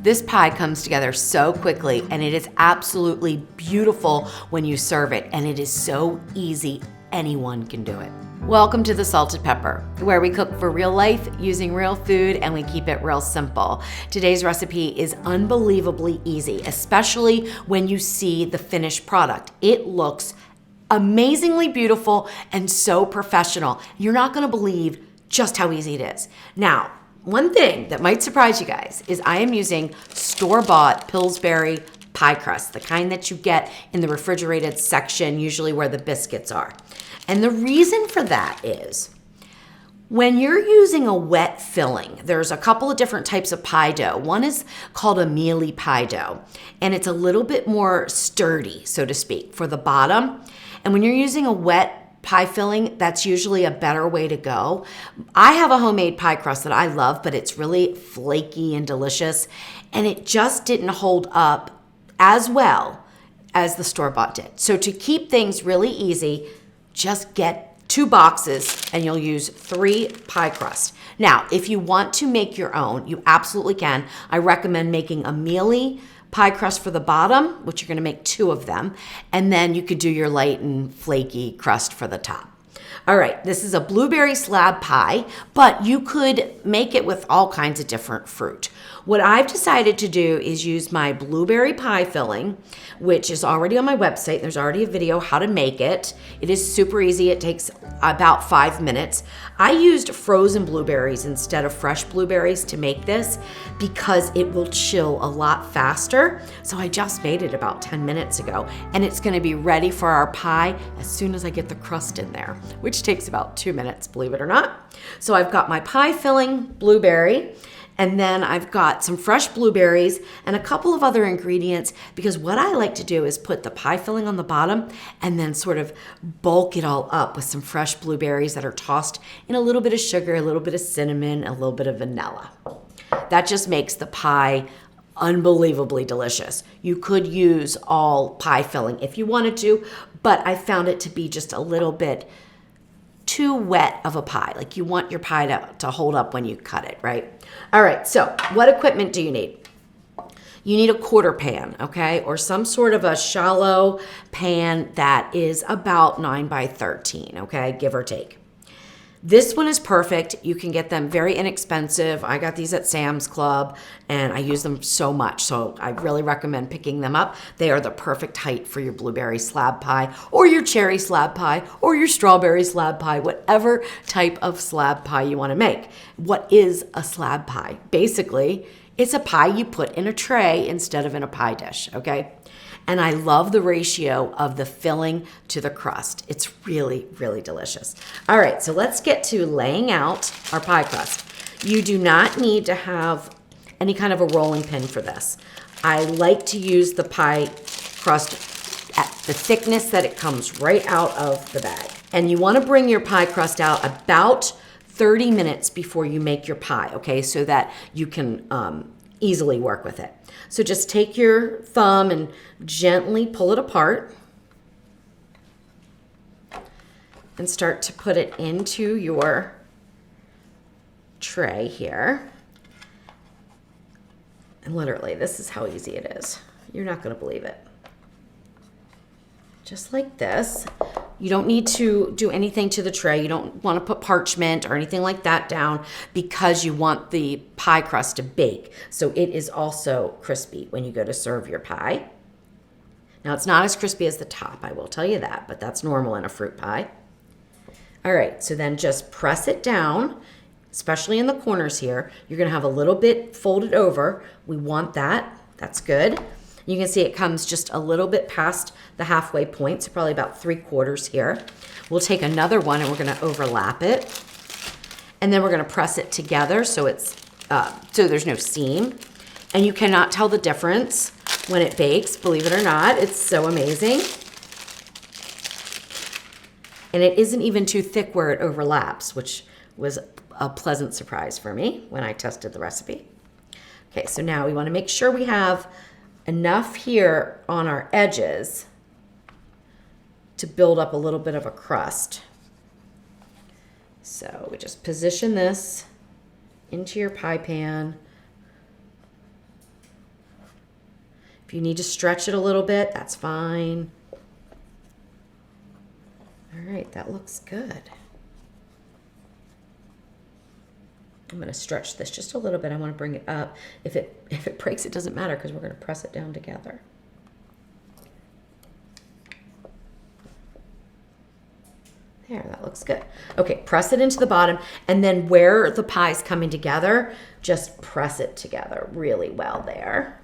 This pie comes together so quickly, and it is absolutely beautiful when you serve it, and it is so easy, anyone can do it. Welcome to the Salted Pepper, where we cook for real life using real food and we keep it real simple. Today's recipe is unbelievably easy, especially when you see the finished product. It looks amazingly beautiful and so professional. You're not gonna believe just how easy it is. Now, one thing that might surprise you guys is I am using store-bought Pillsbury pie crust, the kind that you get in the refrigerated section, usually where the biscuits are. And the reason for that is when you're using a wet filling, there's a couple of different types of pie dough. One is called a mealy pie dough, and it's a little bit more sturdy, so to speak, for the bottom. And when you're using a wet pie filling, that's usually a better way to go. I have a homemade pie crust that I love, but it's really flaky and delicious, and it just didn't hold up as well as the store-bought did. So to keep things really easy, just get 2 boxes and you'll use 3 pie crusts. Now, if you want to make your own, you absolutely can. I recommend making a mealy pie crust for the bottom, which you're gonna make 2 of them, and then you could do your light and flaky crust for the top. All right, this is a blueberry slab pie, but you could make it with all kinds of different fruit. What I've decided to do is use my blueberry pie filling, which is already on my website. There's already a video how to make it. It is super easy. It takes about 5 minutes. I used frozen blueberries instead of fresh blueberries to make this because it will chill a lot faster. So I just made it about 10 minutes ago, and it's gonna be ready for our pie as soon as I get the crust in there, which takes about 2 minutes, believe it or not. So I've got my pie filling blueberry, and then I've got some fresh blueberries and a couple of other ingredients, because what I like to do is put the pie filling on the bottom and then sort of bulk it all up with some fresh blueberries that are tossed in a little bit of sugar, a little bit of cinnamon, a little bit of vanilla. That just makes the pie unbelievably delicious. You could use all pie filling if you wanted to, but I found it to be just a little bit too wet of a pie. Like, you want your pie to hold up when you cut it, right? All right, so what equipment do you need? You need a quarter pan, okay? Or some sort of a shallow pan that is about 9 by 13, okay? Give or take. This one is perfect. You can get them very inexpensive. I got these at Sam's Club and I use them so much. So I really recommend picking them up. They are the perfect height for your blueberry slab pie or your cherry slab pie or your strawberry slab pie, whatever type of slab pie you want to make. What is a slab pie? Basically, it's a pie you put in a tray instead of in a pie dish, okay? And I love the ratio of the filling to the crust. It's really, really delicious. All right, so let's get to laying out our pie crust. You do not need to have any kind of a rolling pin for this. I like to use the pie crust at the thickness that it comes right out of the bag. And you wanna bring your pie crust out about 30 minutes before you make your pie, okay? So that you can easily work with it. So just take your thumb and gently pull it apart and start to put it into your tray here. And literally, this is how easy it is. You're not gonna believe it. Just like this. You don't need to do anything to the tray. You don't want to put parchment or anything like that down because you want the pie crust to bake. So it is also crispy when you go to serve your pie. Now, it's not as crispy as the top, I will tell you that, but that's normal in a fruit pie. All right, so then just press it down, especially in the corners here. You're gonna have a little bit folded over. We want that, that's good. You can see it comes just a little bit past the halfway point, so probably about 3/4 here. We'll take another one and we're gonna overlap it. And then we're gonna press it together so it's so there's no seam. And you cannot tell the difference when it bakes, believe it or not. It's so amazing. And it isn't even too thick where it overlaps, which was a pleasant surprise for me when I tested the recipe. Okay, so now we wanna make sure we have enough here on our edges to build up a little bit of a crust. So we just position this into your pie pan If you need to stretch it a little bit, that's fine. All right, that looks good. I'm going to stretch this just a little bit. I want to bring it up. If it breaks, it doesn't matter because we're going to press it down together. There, that looks good. Okay, press it into the bottom, and then where the pie's coming together, just press it together really well there.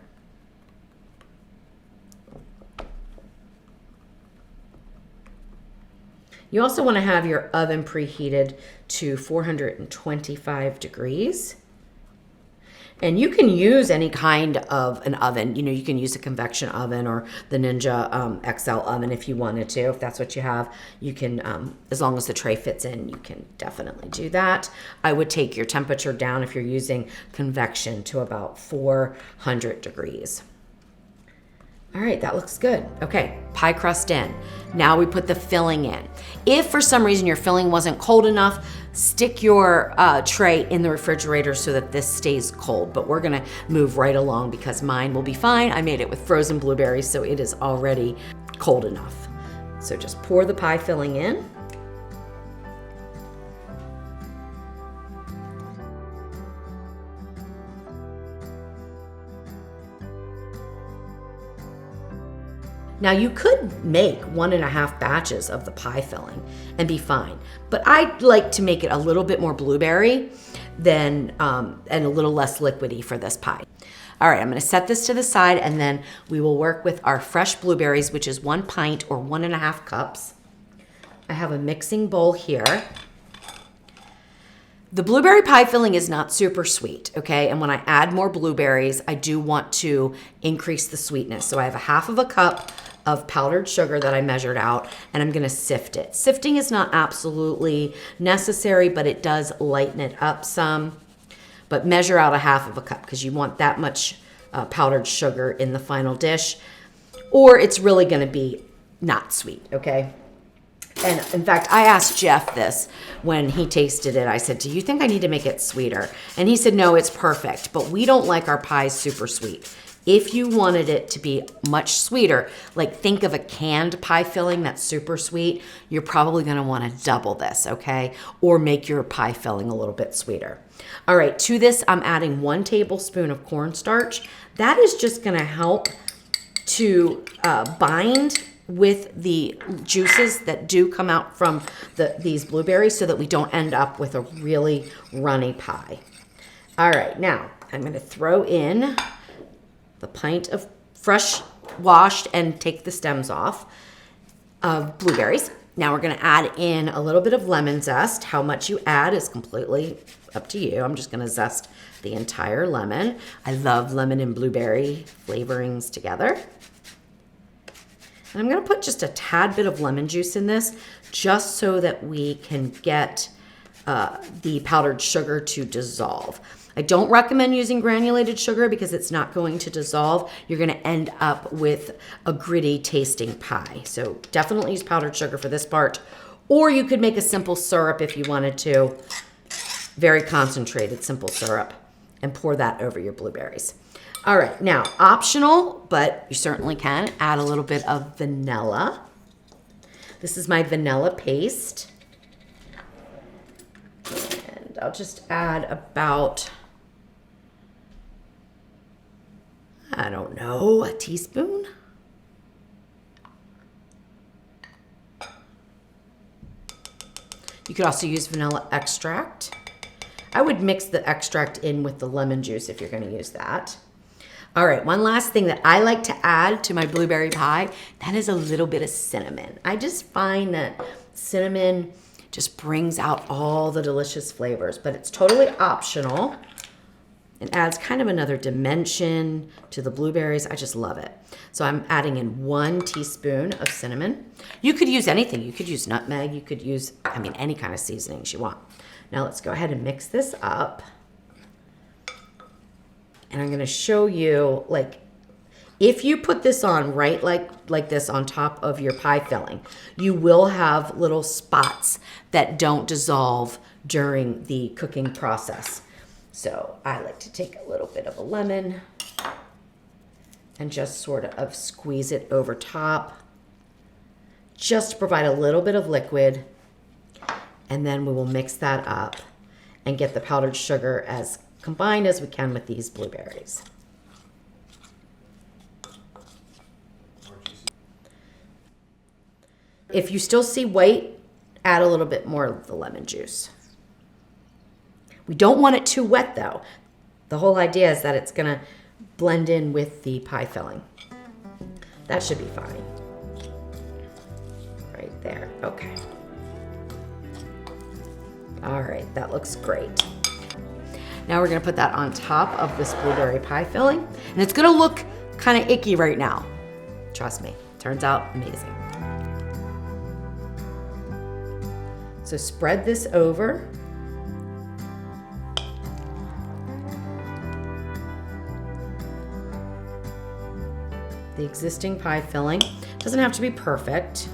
You also want to have your oven preheated to 425 degrees. And you can use any kind of an oven. You know, you can use a convection oven or the Ninja XL oven if you wanted to. If that's what you have, you can, as long as the tray fits in, you can definitely do that. I would take your temperature down if you're using convection to about 400 degrees. All right, that looks good. Okay, pie crust in. Now we put the filling in. If for some reason your filling wasn't cold enough, stick your tray in the refrigerator so that this stays cold. But we're gonna move right along because mine will be fine. I made it with frozen blueberries, so it is already cold enough. So just pour the pie filling in. Now you could make 1.5 batches of the pie filling and be fine, but I like to make it a little bit more blueberry than, and a little less liquidy for this pie. All right, I'm gonna set this to the side and then we will work with our fresh blueberries, which is 1 pint or 1.5 cups. I have a mixing bowl here. The blueberry pie filling is not super sweet, okay? And when I add more blueberries, I do want to increase the sweetness. So I have 1/2 cup of powdered sugar that I measured out, and I'm gonna sift it. Sifting is not absolutely necessary, but it does lighten it up some. But measure out 1/2 cup because you want that much powdered sugar in the final dish, or it's really gonna be not sweet, okay? And in fact, I asked Jeff this when he tasted it. I said, do you think I need to make it sweeter? And he said, no, it's perfect, but we don't like our pies super sweet. If you wanted it to be much sweeter, like think of a canned pie filling that's super sweet, you're probably gonna wanna double this, okay? Or make your pie filling a little bit sweeter. All right, to this, I'm adding 1 tablespoon of cornstarch. That is just gonna help to bind with the juices that do come out from these blueberries so that we don't end up with a really runny pie. All right, now I'm gonna throw in the pint of fresh washed and take the stems off of blueberries. Now we're gonna add in a little bit of lemon zest. How much you add is completely up to you. I'm just gonna zest the entire lemon. I love lemon and blueberry flavorings together. And I'm gonna put just a tad bit of lemon juice in this just so that we can get the powdered sugar to dissolve. I don't recommend using granulated sugar because it's not going to dissolve. You're gonna end up with a gritty tasting pie. So definitely use powdered sugar for this part, or you could make a simple syrup if you wanted to, very concentrated simple syrup, and pour that over your blueberries. All right, now optional, but you certainly can add a little bit of vanilla. This is my vanilla paste. And I'll just add about, I don't know, a teaspoon. You could also use vanilla extract. I would mix the extract in with the lemon juice if you're gonna use that. All right, one last thing that I like to add to my blueberry pie, that is a little bit of cinnamon. I just find that cinnamon just brings out all the delicious flavors, but it's totally optional. It adds kind of another dimension to the blueberries. I just love it. So I'm adding in 1 teaspoon of cinnamon. You could use anything. You could use nutmeg. You could use, I mean, any kind of seasonings you want. Now let's go ahead and mix this up. And I'm gonna show you, like, if you put this on right like this on top of your pie filling, you will have little spots that don't dissolve during the cooking process. So I like to take a little bit of a lemon and just sort of squeeze it over top, just to provide a little bit of liquid. And then we will mix that up and get the powdered sugar as combined as we can with these blueberries. If you still see white, add a little bit more of the lemon juice. We don't want it too wet though. The whole idea is that it's gonna blend in with the pie filling. That should be fine. Right there, okay. All right, that looks great. Now we're gonna put that on top of this blueberry pie filling, and it's gonna look kind of icky right now. Trust me, turns out amazing. So spread this over. The existing pie filling. Doesn't have to be perfect.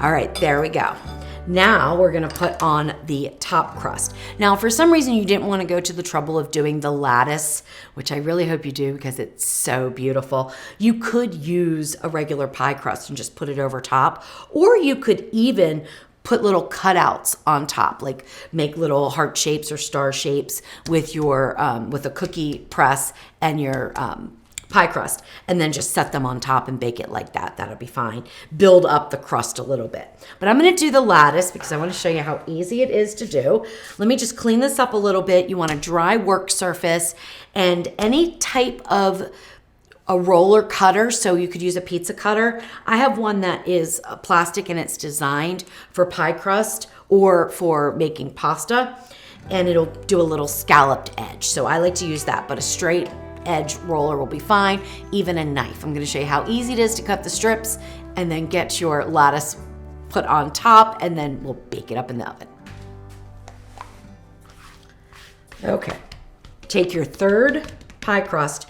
All right, there we go. Now we're gonna put on the top crust. Now, for some reason you didn't wanna go to the trouble of doing the lattice, which I really hope you do because it's so beautiful. You could use a regular pie crust and just put it over top, or you could even put little cutouts on top, like make little heart shapes or star shapes with your, with a cookie press and your pie crust, and then just set them on top and bake it like that. That'll be fine. Build up the crust a little bit. But I'm gonna do the lattice because I wanna show you how easy it is to do. Let me just clean this up a little bit. You want a dry work surface and any type of a roller cutter, so you could use a pizza cutter. I have one that is plastic and it's designed for pie crust or for making pasta, and it'll do a little scalloped edge. So I like to use that, but a straight edge roller will be fine, even a knife. I'm gonna show you how easy it is to cut the strips and then get your lattice put on top, and then we'll bake it up in the oven. Okay, take your third pie crust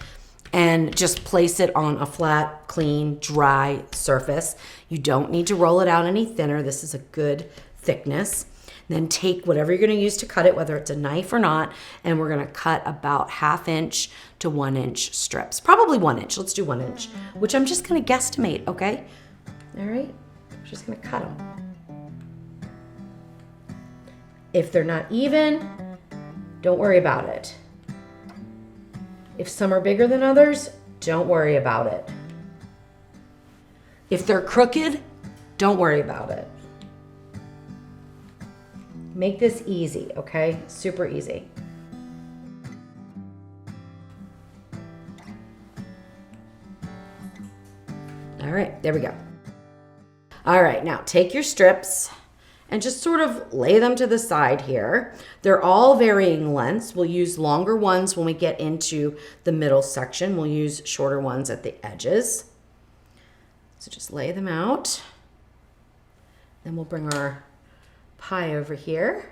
and just place it on a flat, clean, dry surface. You don't need to roll it out any thinner. This is a good thickness. Then take whatever you're gonna use to cut it, whether it's a knife or not, and we're gonna cut about 1/2 inch to 1 inch strips. Probably 1 inch, let's do 1 inch, which I'm just gonna guesstimate, okay? All right, I'm just gonna cut them. If they're not even, don't worry about it. If some are bigger than others, don't worry about it. If they're crooked, don't worry about it. Make this easy, okay? Super easy. All right, there we go. All right, now take your strips and just sort of lay them to the side here. They're all varying lengths. We'll use longer ones when we get into the middle section. We'll use shorter ones at the edges. So just lay them out. Then we'll bring our pie over here.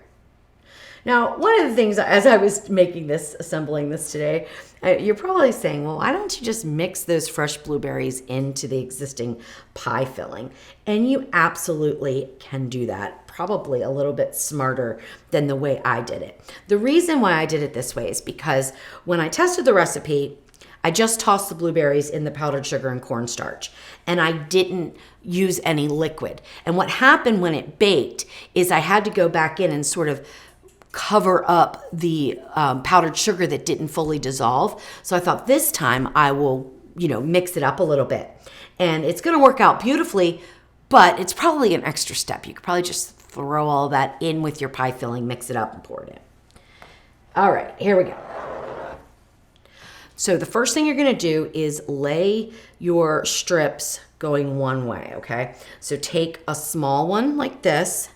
Now, one of the things, as I was making this, assembling this today, you're probably saying, well, why don't you just mix those fresh blueberries into the existing pie filling? And you absolutely can do that, probably a little bit smarter than the way I did it. The reason why I did it this way is because when I tested the recipe, I just tossed the blueberries in the powdered sugar and cornstarch, and I didn't use any liquid. And what happened when it baked is I had to go back in and sort of cover up the powdered sugar that didn't fully dissolve. So I thought this time I will, mix it up a little bit. And it's gonna work out beautifully, but it's probably an extra step. You could probably just throw all that in with your pie filling, mix it up, and pour it in. All right, here we go. So the first thing you're gonna do is lay your strips going one way, okay? So take a small one like this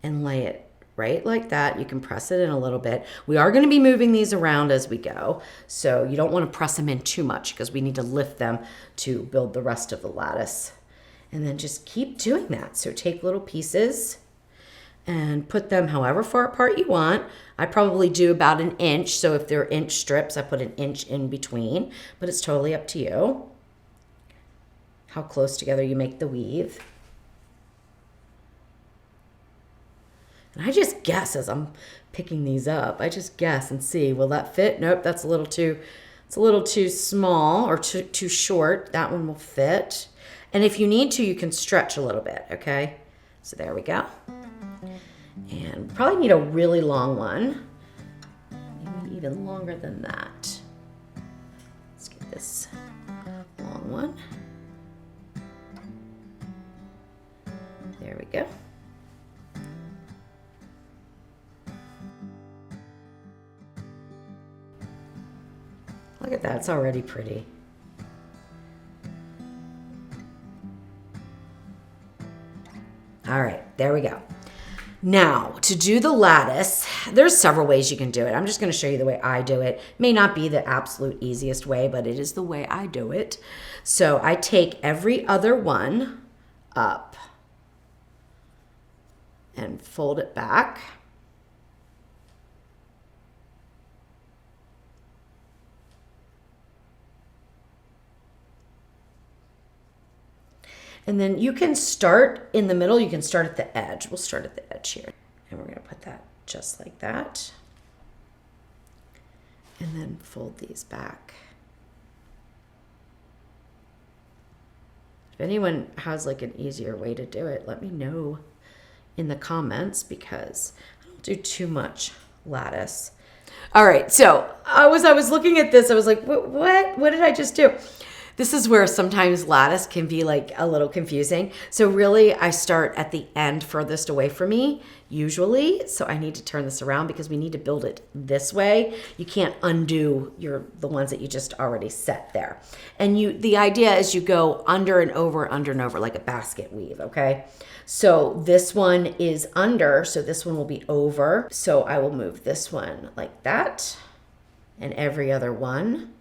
and lay it right like that. You can press it in a little bit. We are gonna be moving these around as we go, so you don't wanna press them in too much because we need to lift them to build the rest of the lattice. And then just keep doing that. So take little pieces and put them however far apart you want. I probably do about 1 inch. So if they're inch strips, I put 1 inch in between, but it's totally up to you how close together you make the weave. And I just guess as I'm picking these up, I just guess and see, will that fit? Nope, that's a little too, it's a little too small or too short. That one will fit. And if you need to, you can stretch a little bit, okay? So there we go. And probably need a really long one. Maybe even longer than that. Let's get this long one. There we go. Look at that, it's already pretty. All right, there we go. Now, to do the lattice, there's several ways you can do it. I'm just going to show you the way I do it. May not be the absolute easiest way, but it is the way I do it. So I take every other one up and fold it back. And then you can start in the middle, you can start at the edge. We'll start at the edge here. And we're gonna put that just like that. And then fold these back. If anyone has like an easier way to do it, let me know in the comments because I don't do too much lattice. All right, so I was looking at this, I was like, what did I just do? This is where sometimes lattice can be like a little confusing. So really I start at the end furthest away from me, usually. So I need to turn this around because we need to build it this way. You can't undo the ones that you just already set there. And the idea is you go under and over like a basket weave, okay? So this one is under, so this one will be over. So I will move this one like that and every other one.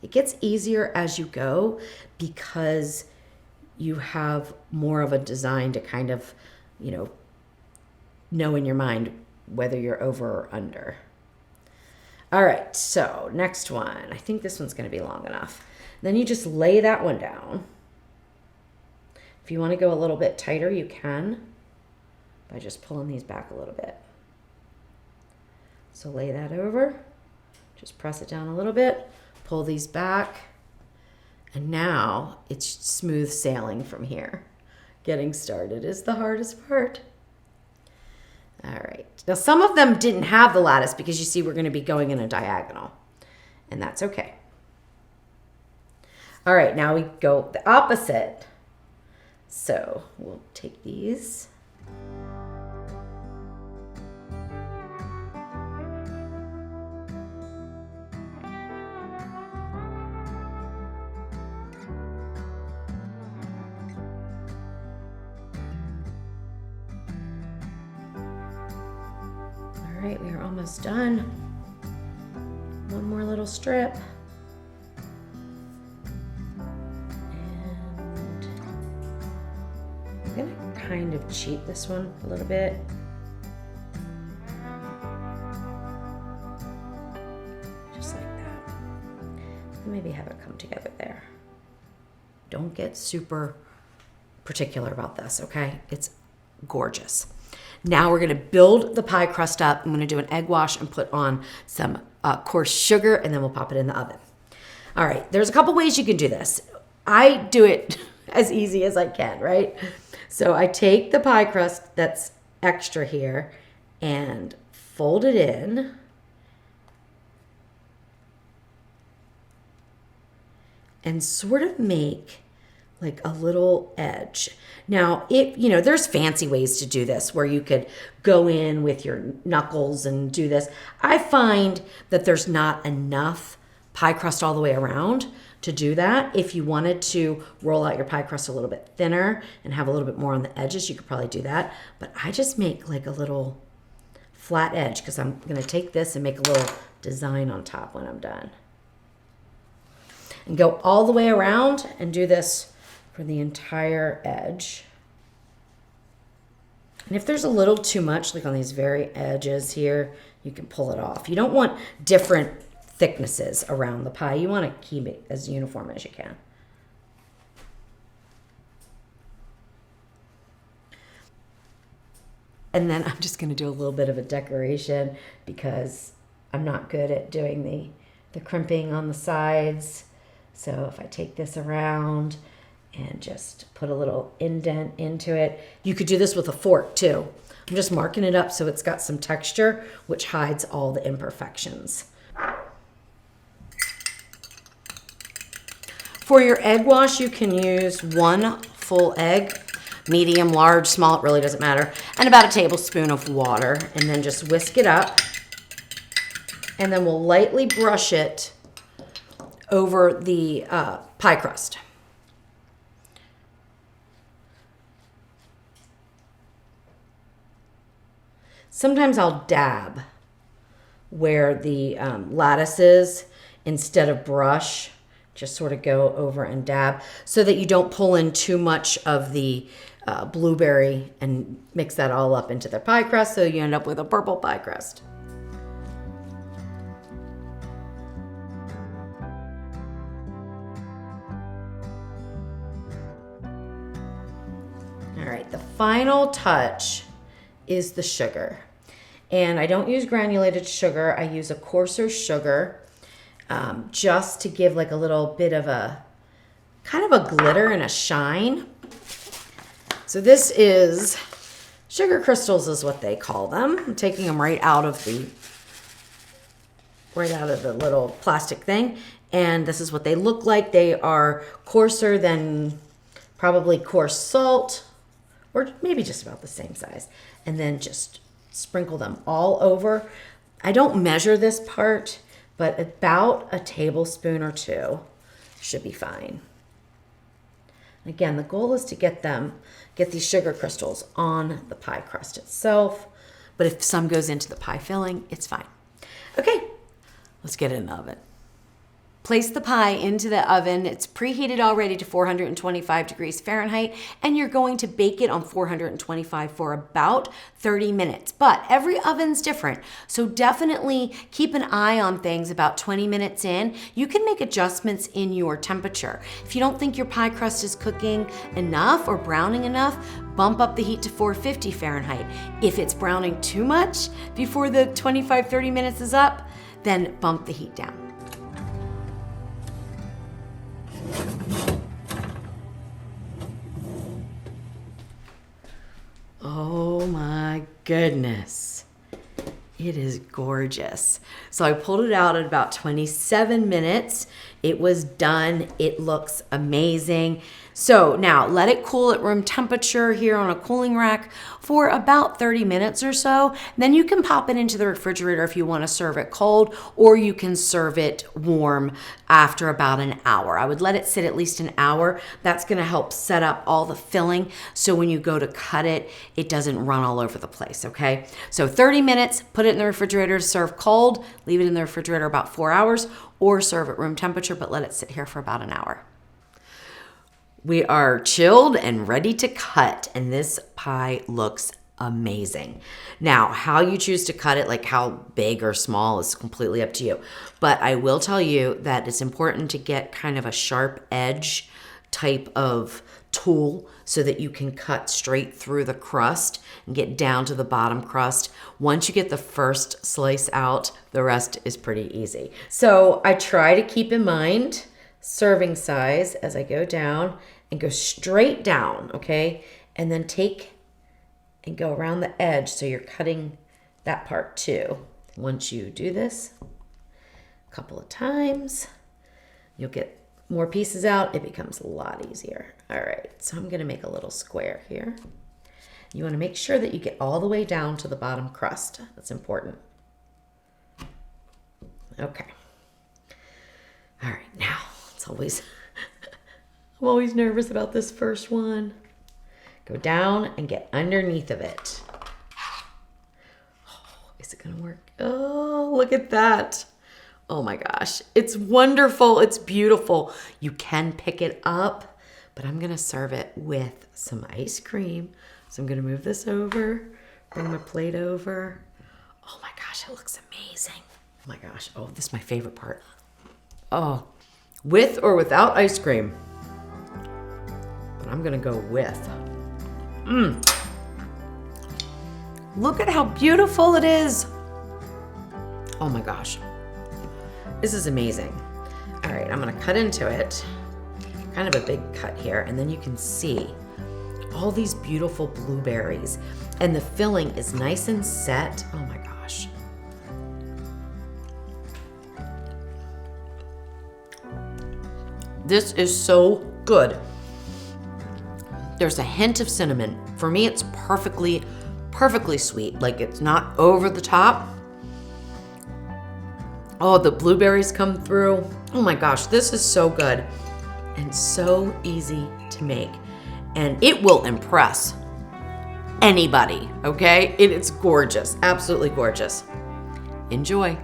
It gets easier as you go because you have more of a design to kind of, know in your mind whether you're over or under. All right, so next one. I think this one's going to be long enough. Then you just lay that one down. If you want to go a little bit tighter, you can by just pulling these back a little bit. So lay that over, just press it down a little bit. Pull these back, and now it's smooth sailing from here. Getting started is the hardest part. All right, now some of them didn't have the lattice because you see we're going to be going in a diagonal, and that's okay. All right, now we go the opposite. So we'll take these. All right, we are almost done. One more little strip. And I'm gonna kind of cheat this one a little bit. Just like that. And maybe have it come together there. Don't get super particular about this, okay? It's gorgeous. Now we're gonna build the pie crust up. I'm gonna do an egg wash and put on some coarse sugar, and then we'll pop it in the oven. All right, there's a couple ways you can do this. I do it as easy as I can, right? So I take the pie crust that's extra here and fold it in. And sort of make like a little edge. Now, there's fancy ways to do this where you could go in with your knuckles and do this. I find that there's not enough pie crust all the way around to do that. If you wanted to roll out your pie crust a little bit thinner and have a little bit more on the edges, you could probably do that. But I just make like a little flat edge because I'm gonna take this and make a little design on top when I'm done. And go all the way around and do this for the entire edge. And if there's a little too much, like on these very edges here, you can pull it off. You don't want different thicknesses around the pie. You want to keep it as uniform as you can. And then I'm just going to do a little bit of a decoration because I'm not good at doing the crimping on the sides. So if I take this around and just put a little indent into it. You could do this with a fork too. I'm just marking it up so it's got some texture, which hides all the imperfections. For your egg wash, you can use 1 full egg, medium, large, small, it really doesn't matter, and about a tablespoon of water, and then just whisk it up. And then we'll lightly brush it over the pie crust. Sometimes I'll dab where the lattice is instead of brush. Just sort of go over and dab so that you don't pull in too much of the blueberry and mix that all up into the pie crust, so you end up with a purple pie crust. All right, the final touch is the sugar. And I don't use granulated sugar, I use a coarser sugar just to give like a little bit of a kind of a glitter and a shine. So this is sugar crystals is what they call them. I'm taking them right out of the little plastic thing. And this is what they look like. They are coarser than probably coarse salt, or maybe just about the same size. And then just sprinkle them all over. I don't measure this part, but about a tablespoon or 2 should be fine. Again, the goal is to get these sugar crystals on the pie crust itself. But if some goes into the pie filling, it's fine. Okay, let's get it in the oven. Place the pie into the oven. It's preheated already to 425 degrees Fahrenheit, and you're going to bake it on 425 for about 30 minutes. But every oven's different, so definitely keep an eye on things about 20 minutes in. You can make adjustments in your temperature. If you don't think your pie crust is cooking enough or browning enough, bump up the heat to 450 Fahrenheit. If it's browning too much before the 25-30 minutes is up, then bump the heat down. Oh my goodness. It is gorgeous. So I pulled it out at about 27 minutes. It was done. It looks amazing. So now let it cool at room temperature here on a cooling rack for about 30 minutes or so. Then you can pop it into the refrigerator if you want to serve it cold, or you can serve it warm after about an hour. I would let it sit at least an hour. That's going to help set up all the filling so when you go to cut it, it doesn't run all over the place, okay? So 30 minutes, put it in the refrigerator to serve cold, leave it in the refrigerator about 4 hours, or serve at room temperature, but let it sit here for about an hour. We are chilled and ready to cut, and this pie looks amazing. Now, how you choose to cut it, like how big or small, is completely up to you. But I will tell you that it's important to get kind of a sharp edge type of tool so that you can cut straight through the crust and get down to the bottom crust. Once you get the first slice out, the rest is pretty easy. So I try to keep in mind serving size as I go down and go straight down, okay? And then take and go around the edge so you're cutting that part too. Once you do this a couple of times, you'll get more pieces out. It becomes a lot easier. All right, so I'm gonna make a little square here. You wanna make sure that you get all the way down to the bottom crust. That's important. Okay. All right, now it's always, I'm always nervous about this first one. Go down and get underneath of it. Oh, is it gonna work? Oh, look at that. Oh my gosh, it's wonderful, it's beautiful. You can pick it up, but I'm gonna serve it with some ice cream. So I'm gonna move this over, bring my plate over. Oh my gosh, it looks amazing. Oh my gosh, oh, this is my favorite part. Oh, with or without ice cream. But I'm gonna go with. Look at how beautiful it is. Oh my gosh, this is amazing. All right, I'm gonna cut into it. Kind of a big cut here, and then you can see all these beautiful blueberries, and the filling is nice and set. Oh my gosh. This is so good. There's a hint of cinnamon. For me, it's perfectly sweet. Like, it's not over the top. Oh, the blueberries come through. Oh my gosh, this is so good and so easy to make. And it will impress anybody, okay? It's gorgeous, absolutely gorgeous. Enjoy.